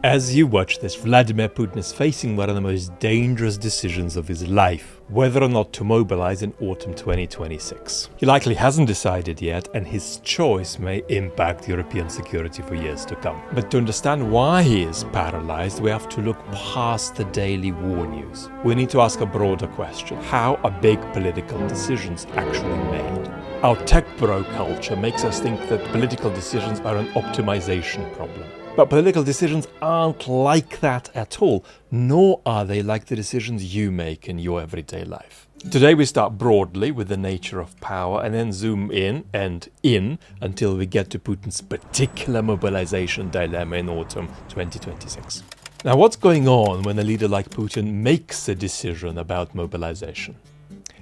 As you watch this, Vladimir Putin is facing one of the most dangerous decisions of his life, whether or not to mobilize in autumn 2026. He likely hasn't decided yet, and his choice may impact European security for years to come. But to understand why he is paralyzed, we have to look past the daily war news. We need to ask a broader question. How are big political decisions actually made? Our tech bro culture makes us think that political decisions are an optimization problem. But political decisions aren't like that at all, nor are they like the decisions you make in your everyday life. Today we start broadly with the nature of power and then zoom in and in until we get to Putin's particular mobilization dilemma in autumn 2026. Now, what's going on when a leader like Putin makes a decision about mobilization?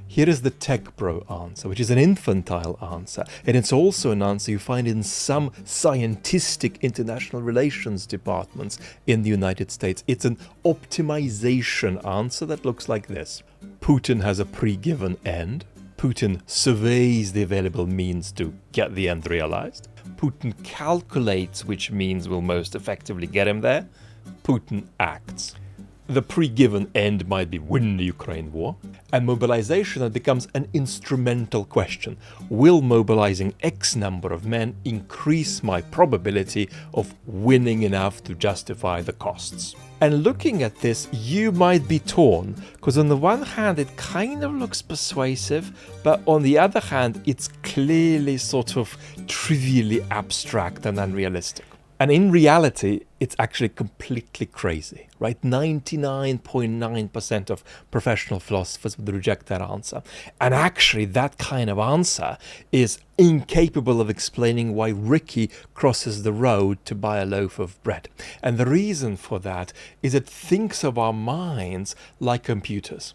Here is the tech bro answer, which is an infantile answer, and it's also an answer you find in some scientistic international relations departments in the United States. It's an optimization answer that looks like this. Putin has a pre-given end. Putin surveys the available means to get the end realized. Putin calculates which means will most effectively get him there. Putin acts. The pre-given end might be win the Ukraine war, and mobilization that becomes an instrumental question. Will mobilizing X number of men increase my probability of winning enough to justify the costs? And looking at this, you might be torn, because on the one hand it kind of looks persuasive, but on the other hand it's clearly sort of trivially abstract and unrealistic. And in reality, it's actually completely crazy, right? 99.9% of professional philosophers would reject that answer. And actually, that kind of answer is incapable of explaining why Ricky crosses the road to buy a loaf of bread. And the reason for that is it thinks of our minds like computers.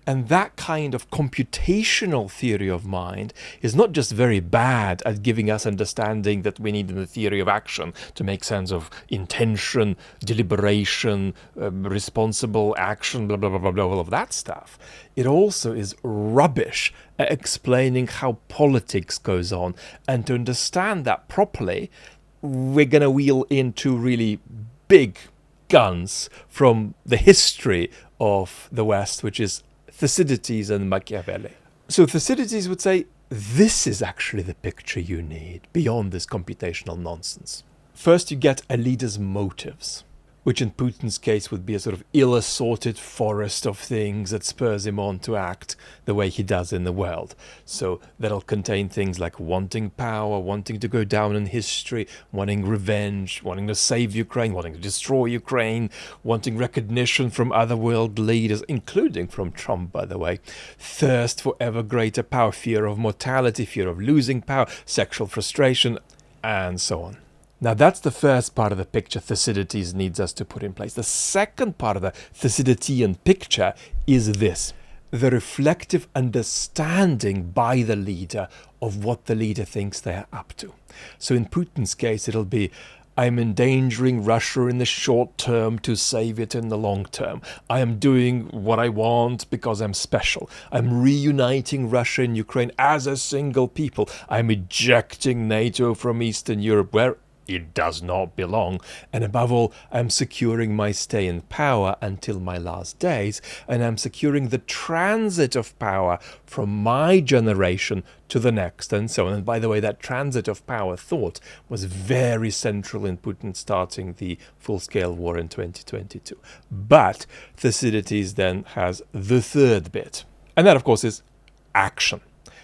And that kind of computational theory of mind is not just very bad at giving us understanding that we need in the theory of action to make sense of intention, deliberation, responsible action, blah, blah, blah, blah, blah, all of that stuff. It also is rubbish at explaining how politics goes on. And to understand that properly, we're going to wheel in two really big guns from the history of the West, which is Thucydides and Machiavelli. So Thucydides would say, this is actually the picture you need beyond this computational nonsense. First, you get a leader's motives, which in Putin's case would be a sort of ill-assorted forest of things that spurs him on to act the way he does in the world. So that'll contain things like wanting power, wanting to go down in history, wanting revenge, wanting to save Ukraine, wanting to destroy Ukraine, wanting recognition from other world leaders, including from Trump, by the way, thirst for ever greater power, fear of mortality, fear of losing power, sexual frustration, and so on. Now, that's the first part of the picture Thucydides needs us to put in place. The second part of the Thucydidean picture is this: the reflective understanding by the leader of what the leader thinks they're up to. So in Putin's case, it'll be, I'm endangering Russia in the short term to save it in the long term. I am doing what I want because I'm special. I'm reuniting Russia and Ukraine as a single people. I'm ejecting NATO from Eastern Europe, where it does not belong. And above all, I'm securing my stay in power until my last days, and I'm securing the transit of power from my generation to the next, and so on. And by the way, that transit of power thought was very central in Putin starting the full-scale war in 2022. But Thucydides then has the third bit, and that, of course, is action.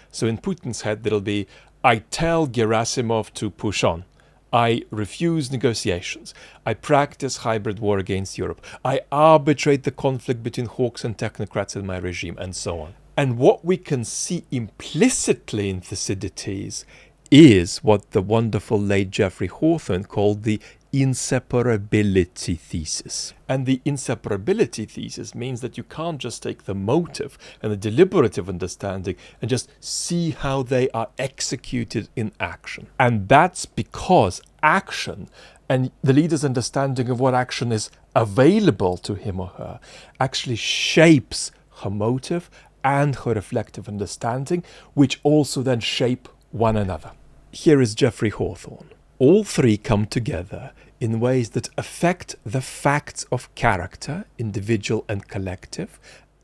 So in Putin's head, there'll be, I tell Gerasimov to push on. I refuse negotiations. I practice hybrid war against Europe. I arbitrate the conflict between hawks and technocrats in my regime, and so on. And what we can see implicitly in Thucydides is what the wonderful late Geoffrey Hawthorne called the inseparability thesis. And the inseparability thesis means that you can't just take the motive and the deliberative understanding and just see how they are executed in action. And that's because action and the leader's understanding of what action is available to him or her actually shapes her motive and her reflective understanding, which also then shape one another. Here is Geoffrey Hawthorne. All three come together in ways that affect the facts of character, individual and collective,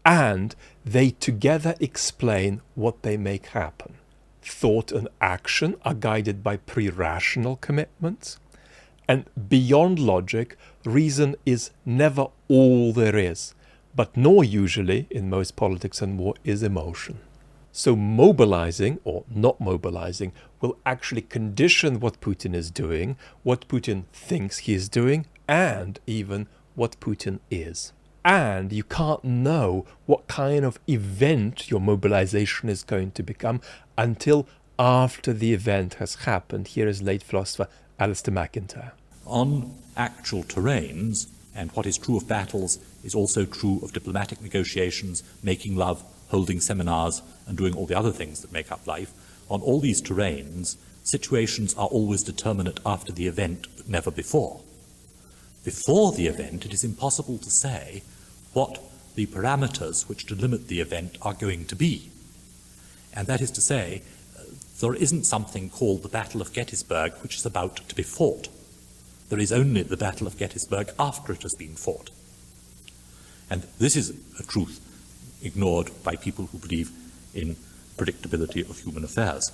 and they together explain what they make happen. Thought and action are guided by pre-rational commitments, and beyond logic, reason is never all there is, but nor usually, in most politics and war, is emotion. So mobilizing or not mobilizing will actually condition what Putin is doing, what Putin thinks he is doing, and even what Putin is. And you can't know what kind of event your mobilization is going to become until after the event has happened. Here is late philosopher Alistair McIntyre. On actual terrains, and what is true of battles is also true of diplomatic negotiations, making love, holding seminars, and doing all the other things that make up life. On all these terrains, situations are always determinate after the event, but never before. Before the event, it is impossible to say what the parameters which delimit the event are going to be. And that is to say, there isn't something called the Battle of Gettysburg which is about to be fought. There is only the Battle of Gettysburg after it has been fought. And this is a truth ignored by people who believe in predictability of human affairs.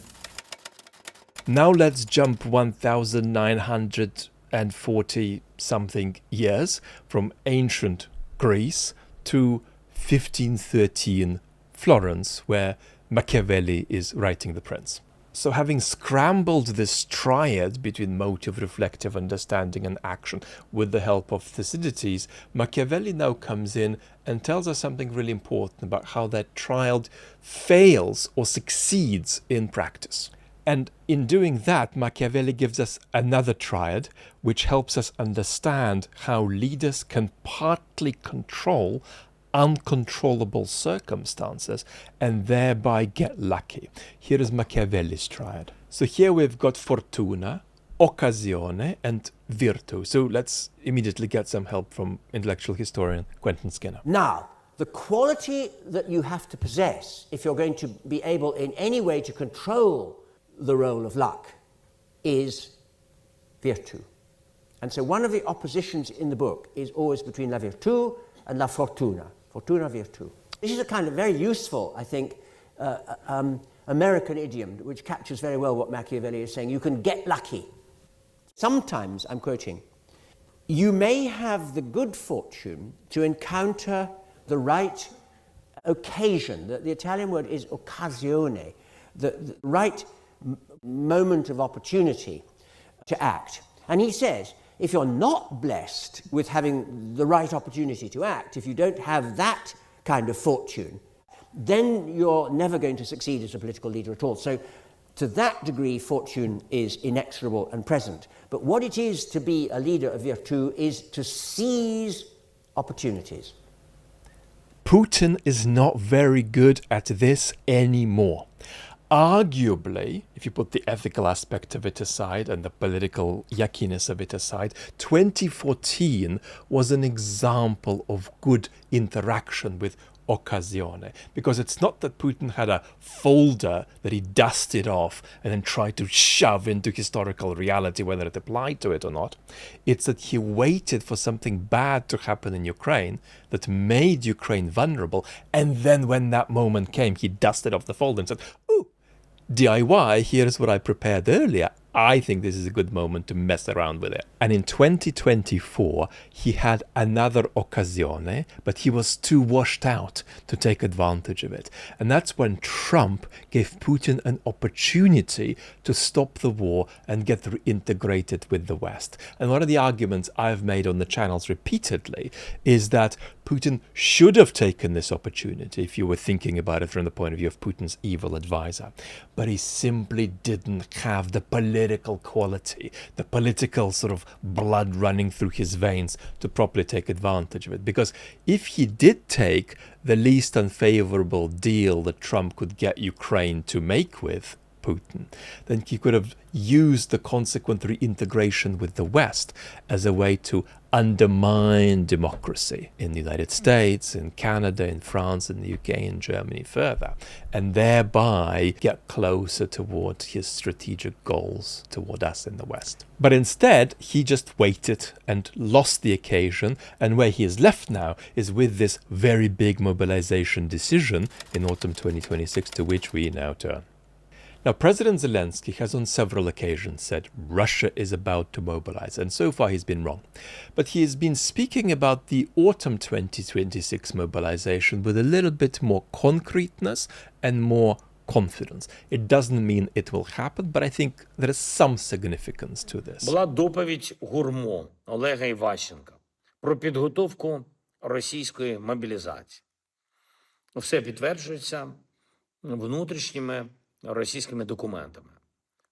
Now let's jump 1940 something years from ancient Greece to 1513 Florence, where Machiavelli is writing The Prince. So having scrambled this triad between motive, reflective understanding and action with the help of Thucydides, Machiavelli now comes in and tells us something really important about how that triad fails or succeeds in practice. And in doing that, Machiavelli gives us another triad, which helps us understand how leaders can partly control uncontrollable circumstances and thereby get lucky. Here is Machiavelli's triad. So here we've got fortuna, occasione, and virtù. So let's immediately get some help from intellectual historian Quentin Skinner. Now, the quality that you have to possess if you're going to be able in any way to control the role of luck is virtù. And so one of the oppositions in the book is always between la virtù and la fortuna. Fortuna virtù. This is a kind of very useful, I think, American idiom which captures very well what Machiavelli is saying. You can get lucky. Sometimes, I'm quoting, you may have the good fortune to encounter the right occasion. The Italian word is occasione, the right moment of opportunity to act. And he says, if you're not blessed with having the right opportunity to act, if you don't have that kind of fortune, then you're never going to succeed as a political leader at all. So to that degree, fortune is inexorable and present. But what it is to be a leader of virtù is to seize opportunities. Putin is not very good at this anymore. Arguably, if you put the ethical aspect of it aside and the political yuckiness of it aside, 2014 was an example of good interaction with occasione. Because it's not that Putin had a folder that he dusted off and then tried to shove into historical reality, whether it applied to it or not. It's that he waited for something bad to happen in Ukraine that made Ukraine vulnerable. And then when that moment came, he dusted off the folder and said, "Ooh, DIY, here's what I prepared earlier. I think this is a good moment to mess around with it." And in 2024, he had another occasione, but he was too washed out to take advantage of it. And that's when Trump gave Putin an opportunity to stop the war and get reintegrated with the West. And one of the arguments I've made on the channels repeatedly is that Putin should have taken this opportunity if you were thinking about it from the point of view of Putin's evil advisor. But he simply didn't have the political quality, the political sort of blood running through his veins to properly take advantage of it. Because if he did take the least unfavorable deal that Trump could get Ukraine to make with Putin, then he could have used the consequent reintegration with the West as a way to undermine democracy in the United States, in Canada, in France, in the UK, in Germany further, and thereby get closer toward his strategic goals toward us in the West. But instead, he just waited and lost the occasion, and where he is left now is with this very big mobilization decision in autumn 2026, to which we now turn. Now, President Zelensky has on several occasions said Russia is about to mobilize, and so far he's been wrong. But he has been speaking about the autumn 2026 mobilization with a little bit more concreteness and more confidence. It doesn't mean it will happen, but I think there is some significance to this. Була доповідь Гурмо Олега Іващенка про підготовку російської мобілізації. Все підтверджується внутрішніми російськими документами.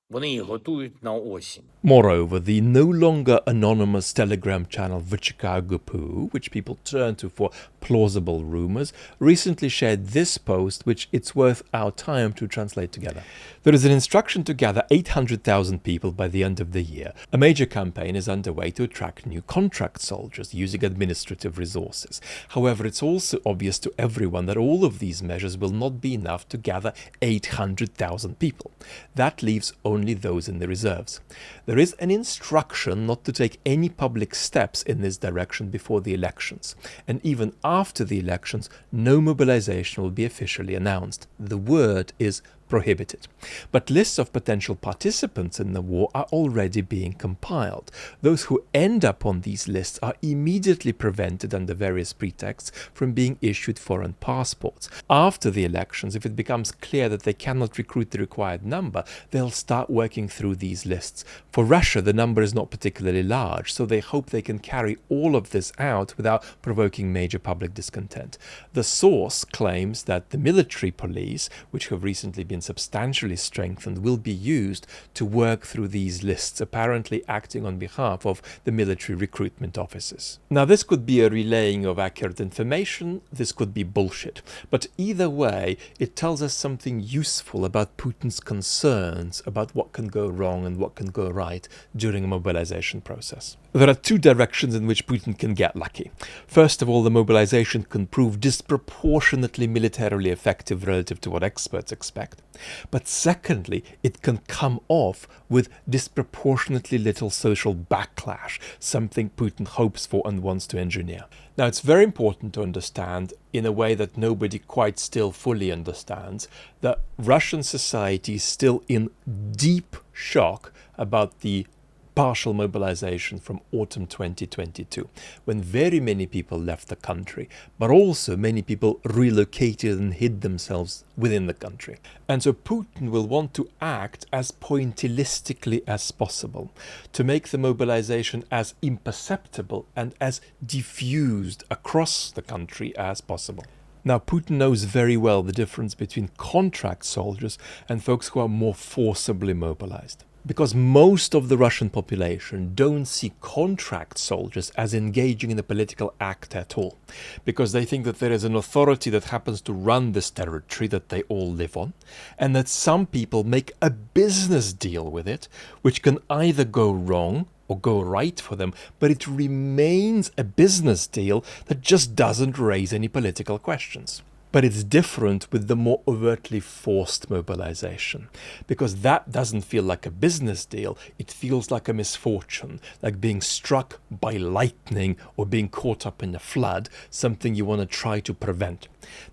Вони їх готують на осінь. Moreover, the no longer anonymous Telegram channel Vichikagupu, which people turn to for plausible rumors, recently shared this post, which it's worth our time to translate together. There is an instruction to gather 800,000 people by the end of the year. A major campaign is underway to attract new contract soldiers using administrative resources. However, it's also obvious to everyone that all of these measures will not be enough to gather 800,000 people. That leaves only those in the reserves. There is an instruction not to take any public steps in this direction before the elections, and even after the elections, no mobilization will be officially announced. The word is prohibited. But lists of potential participants in the war are already being compiled. Those who end up on these lists are immediately prevented under various pretexts from being issued foreign passports. After the elections, if it becomes clear that they cannot recruit the required number, they'll start working through these lists. For Russia, the number is not particularly large, so they hope they can carry all of this out without provoking major public discontent. The source claims that the military police, which have recently been substantially strengthened, will be used to work through these lists, apparently acting on behalf of the military recruitment officers. Now, this could be a relaying of accurate information, this could be bullshit, but either way, it tells us something useful about Putin's concerns about what can go wrong and what can go right during a mobilization process. There are two directions in which Putin can get lucky. First of all, the mobilization can prove disproportionately militarily effective relative to what experts expect. But secondly, it can come off with disproportionately little social backlash, something Putin hopes for and wants to engineer. Now, it's very important to understand, in a way that nobody quite still fully understands, that Russian society is still in deep shock about the partial mobilization from autumn 2022, when very many people left the country, but also many people relocated and hid themselves within the country. And so Putin will want to act as pointillistically as possible, to make the mobilization as imperceptible and as diffused across the country as possible. Now, Putin knows very well the difference between contract soldiers and folks who are more forcibly mobilized. Because most of the Russian population don't see contract soldiers as engaging in a political act at all, because they think that there is an authority that happens to run this territory that they all live on, and that some people make a business deal with it, which can either go wrong or go right for them, but it remains a business deal that just doesn't raise any political questions. But it's different with the more overtly forced mobilization, because that doesn't feel like a business deal, it feels like a misfortune, like being struck by lightning or being caught up in a flood, something you want to try to prevent.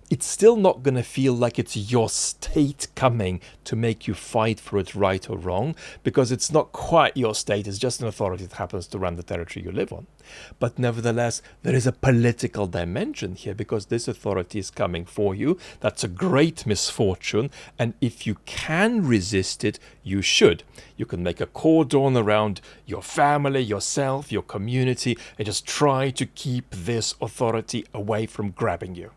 It's still not going to feel like it's your state coming to make you fight for it right or wrong, because it's not quite your state, it's just an authority that happens to run the territory you live on. But nevertheless, there is a political dimension here, because this authority is coming for you. That's a great misfortune, and if you can resist it, you should. You can make a cordon around your family, yourself, your community, and just try to keep this authority away from grabbing you.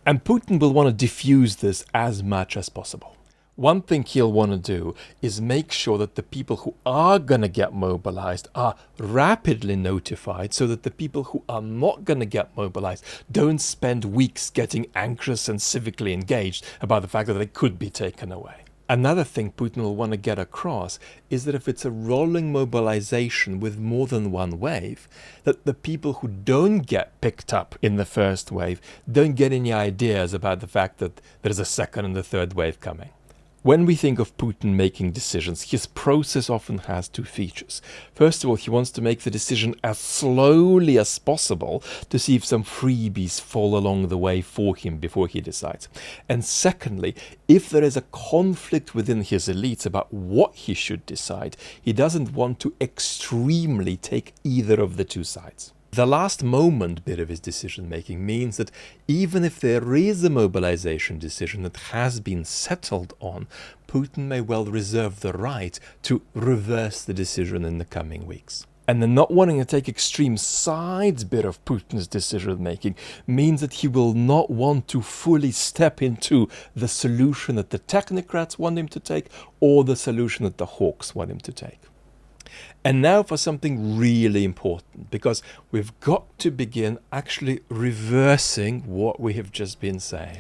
And Putin will want to diffuse this as much as possible. One thing he'll want to do is make sure that the people who are going to get mobilized are rapidly notified, so that the people who are not going to get mobilized don't spend weeks getting anxious and civically engaged about the fact that they could be taken away. Another thing Putin will want to get across is that if it's a rolling mobilization with more than one wave, that the people who don't get picked up in the first wave don't get any ideas about the fact that there's a second and a third wave coming. When we think of Putin making decisions, his process often has two features. First of all, he wants to make the decision as slowly as possible to see if some freebies fall along the way for him before he decides. And secondly, if there is a conflict within his elites about what he should decide, he doesn't want to extremely take either of the two sides. The last moment bit of his decision-making means that even if there is a mobilization decision that has been settled on, Putin may well reserve the right to reverse the decision in the coming weeks. And the not wanting to take extreme sides bit of Putin's decision-making means that he will not want to fully step into the solution that the technocrats want him to take or the solution that the hawks want him to take. And now for something really important, because we've got to begin actually reversing what we have just been saying.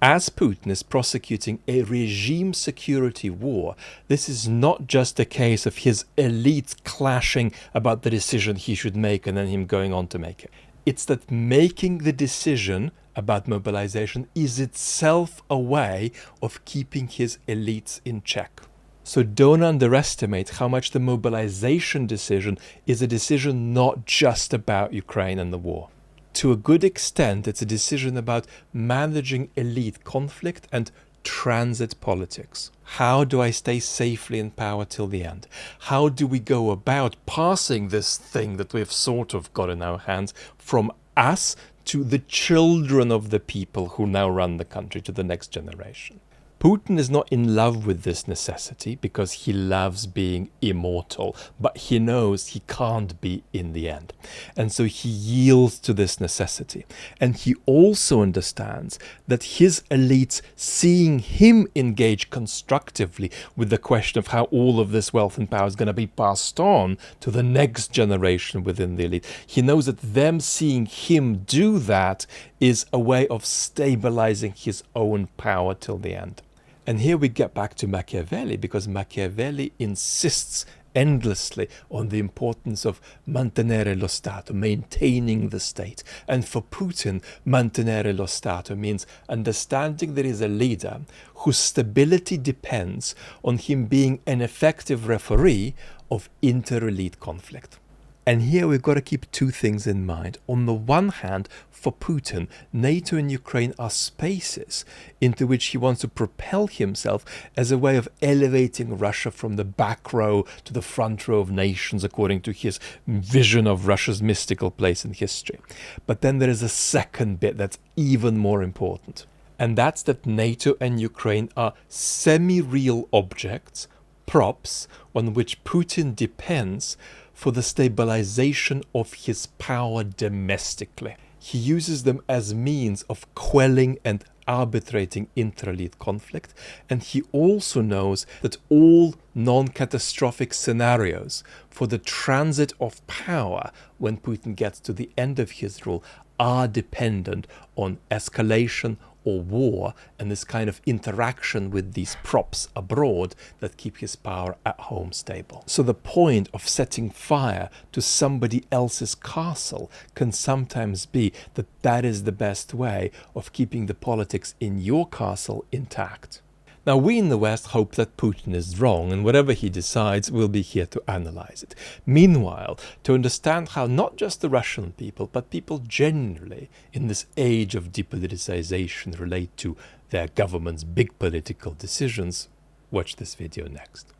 As Putin is prosecuting a regime security war, this is not just a case of his elites clashing about the decision he should make and then him going on to make it. It's that making the decision about mobilization is itself a way of keeping his elites in check. So don't underestimate how much the mobilization decision is a decision not just about Ukraine and the war. To a good extent, it's a decision about managing elite conflict and transit politics. How do I stay safely in power till the end? How do we go about passing this thing that we've sort of got in our hands from us to the children of the people who now run the country, to the next generation? Putin is not in love with this necessity because he loves being immortal, but he knows he can't be in the end. And so he yields to this necessity. And he also understands that his elites, seeing him engage constructively with the question of how all of this wealth and power is going to be passed on to the next generation within the elite, he knows that them seeing him do that is a way of stabilizing his own power till the end. And here we get back to Machiavelli, because Machiavelli insists endlessly on the importance of mantenere lo Stato, maintaining the state. And for Putin, mantenere lo Stato means understanding there is a leader whose stability depends on him being an effective referee of inter-elite conflict. And here we've got to keep two things in mind. On the one hand, for Putin, NATO and Ukraine are spaces into which he wants to propel himself as a way of elevating Russia from the back row to the front row of nations, according to his vision of Russia's mystical place in history. But then there is a second bit that's even more important. And that's that NATO and Ukraine are semi-real objects, props, on which Putin depends for the stabilization of his power domestically. He uses them as means of quelling and arbitrating intra-elite conflict, and he also knows that all non-catastrophic scenarios for the transit of power when Putin gets to the end of his rule are dependent on escalation or war, and this kind of interaction with these props abroad that keep his power at home stable. So the point of setting fire to somebody else's castle can sometimes be that that is the best way of keeping the politics in your castle intact. Now, we in the West hope that Putin is wrong, and whatever he decides, we'll be here to analyze it. Meanwhile, to understand how not just the Russian people, but people generally in this age of depoliticization relate to their government's big political decisions, watch this video next.